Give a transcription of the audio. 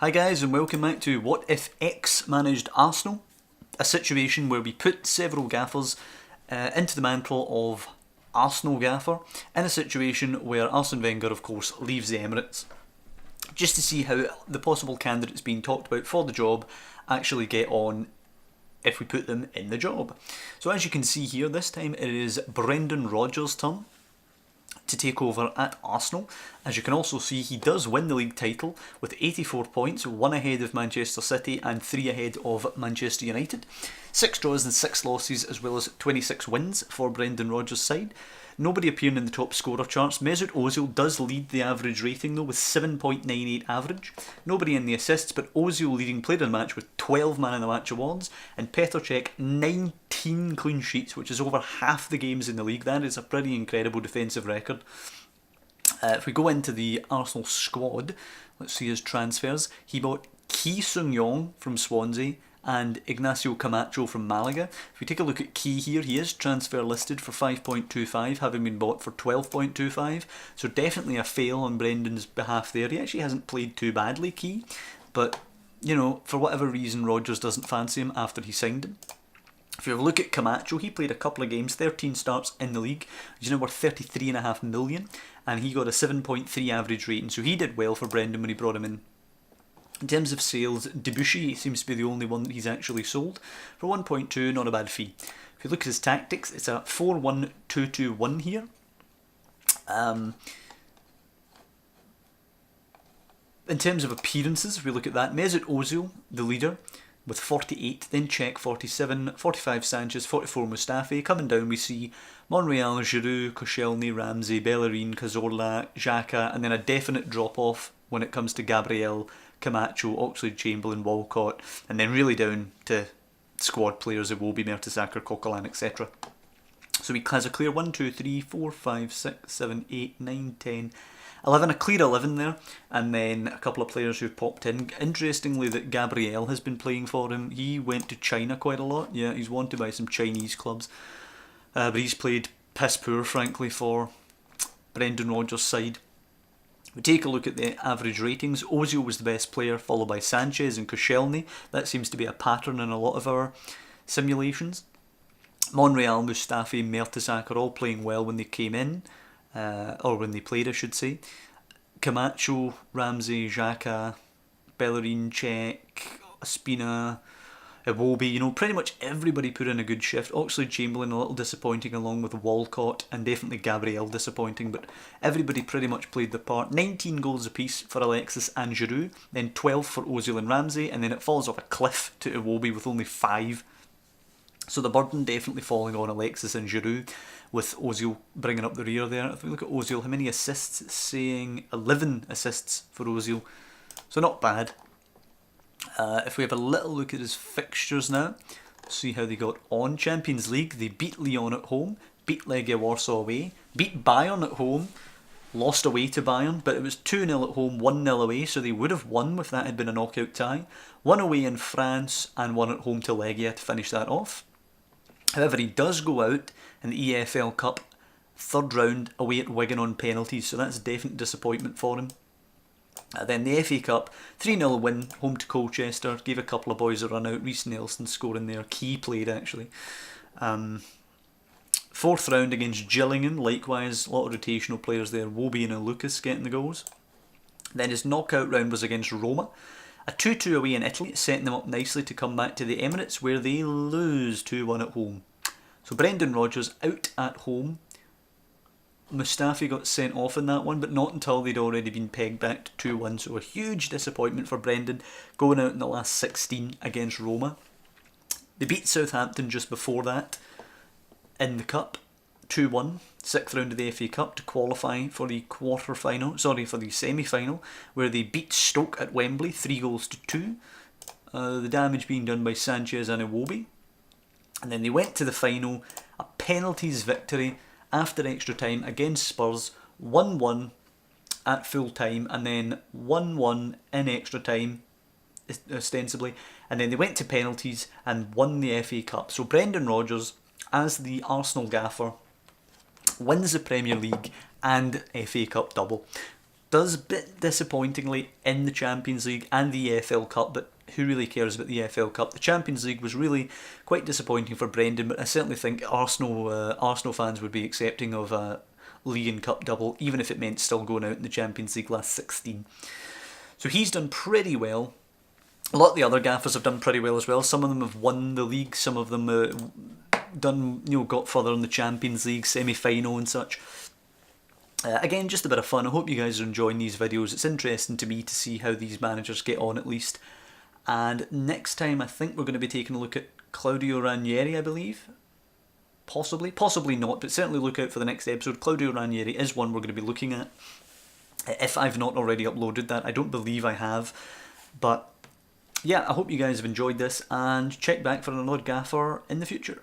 Hi guys, and welcome back to What If X managed Arsenal? A situation where we put several gaffers into the mantle of Arsenal gaffer in a situation where Arsene Wenger of course leaves the Emirates, just to see how the possible candidates being talked about for the job actually get on if we put them in the job. So as you can see here, this time it is Brendan Rodgers' turn to take over at Arsenal. As you can also see, he does win the league title with 84 points, 1 ahead of Manchester City and 3 ahead of Manchester United. 6 draws and 6 losses, as well as 26 wins for Brendan Rodgers' side. Nobody appearing in the top scorer charts. Mesut Ozil does lead the average rating though with 7.98 average. Nobody in the assists, but Ozil leading player of the match with 12 man of the match awards, and Petr Cech 19 clean sheets, which is over half the games in the league. That is a pretty incredible defensive record. If we go into the Arsenal squad, let's see his transfers. He bought Ki Sung-yong from Swansea and Ignacio Camacho from Malaga. If we take a look at Ki here, he is transfer listed for 5.25, having been bought for 12.25, so definitely a fail on Brendan's behalf there. He actually hasn't played too badly, Ki, but you know, for whatever reason Rodgers doesn't fancy him after he signed him. If you have a look at Camacho, he played a couple of games, 13 starts in the league. He's now worth 33.5 million, and he got a 7.3 average rating, so he did well for Brendan when he brought him in. In terms of sales, Debuchy seems to be the only one that he's actually sold. For 1.2, not a bad fee. If you look at his tactics, it's a 4-1-2-2-1 here. In terms of appearances, if we look at that, Mesut Ozil, the leader, with 48, then Cech 47, 45 Sanchez, 44 Mustafi. Coming down we see Monreal, Giroud, Koscielny, Ramsey, Bellerin, Cazorla, Xhaka, and then a definite drop off when it comes to Gabriel, Camacho, Oxlade-Chamberlain, Walcott, and then really down to squad players it will be Mertesacker, Coquelin, etc. So he has a clear 1, 2, 3, 4, 5, 6, 7, 8, 9, 10, 11, a clear 11 there, and then a couple of players who've popped in. Interestingly, that Gabriel has been playing for him. He went to China quite a lot. Yeah, he's wanted by some Chinese clubs, but he's played piss poor, frankly, for Brendan Rodgers' side. We take a look at the average ratings. Ozil was the best player, followed by Sanchez and Koscielny. That seems to be a pattern in a lot of our simulations. Monreal, Mustafi, Mertesacker all playing well when they came in, or when they played, I should say. Camacho, Ramsey, Xhaka, Bellerin, Cech, Espina, Iwobi, you know, pretty much everybody put in a good shift. Oxlade-Chamberlain a little disappointing, along with Walcott, and definitely Gabriel disappointing, but everybody pretty much played their part. 19 goals apiece for Alexis and Giroud, then 12 for Ozil and Ramsey, and then it falls off a cliff to Iwobi with only 5. So the burden definitely falling on Alexis and Giroud, with Ozil bringing up the rear there. If we look at Ozil, how many assists? It's saying 11 assists for Ozil, so not bad. If we have a little look at his fixtures now, see how they got on. Champions League, they beat Lyon at home, beat Legia Warsaw away, beat Bayern at home, lost away to Bayern, but it was 2-0 at home, 1-0 away, so they would have won if that had been a knockout tie. 1 away in France and 1 at home to Legia to finish that off. However, he does go out in the EFL Cup, third round away at Wigan on penalties, so that's a definite disappointment for him. Then the FA Cup, 3-0 win, home to Colchester, gave a couple of boys a run out, Reece Nelson scoring there, Key played actually. Fourth round against Gillingham, likewise, a lot of rotational players there, Wobie and Lucas getting the goals. Then his knockout round was against Roma, a 2-2 away in Italy, setting them up nicely to come back to the Emirates, where they lose 2-1 at home. So Brendan Rodgers out at home. Mustafi got sent off in that one, but not until they'd already been pegged back to 2-1, so a huge disappointment for Brendan, going out in the last 16 against Roma. They beat Southampton just before that in the Cup, 2-1, 6th round of the FA Cup to qualify for the for the semi-final, where they beat Stoke at Wembley, 3-2. The damage being done by Sanchez and Iwobi. And then they went to the final, a penalties victory after extra time against Spurs, 1-1 at full time, and then 1-1 in extra time, ostensibly, and then they went to penalties and won the FA Cup. So Brendan Rodgers, as the Arsenal gaffer, wins the Premier League and FA Cup double. does bit disappointingly in the Champions League and the EFL Cup, but who really cares about the EFL Cup? The Champions League was really quite disappointing for Brendan, but I certainly think Arsenal fans would be accepting of a League and Cup double, even if it meant still going out in the Champions League last 16. So he's done pretty well. A lot of the other gaffers have done pretty well as well. Some of them have won the league, some of them got further in the Champions League semi-final and such. Again, just a bit of fun. I hope you guys are enjoying these videos. It's interesting to me to see how these managers get on, at least. And next time I think we're going to be taking a look at Claudio Ranieri, I believe. Possibly not, but certainly look out for the next episode. Claudio Ranieri is one we're going to be looking at. If I've not already uploaded that, I don't believe I have. But yeah, I hope you guys have enjoyed this, and check back for another gaffer in the future.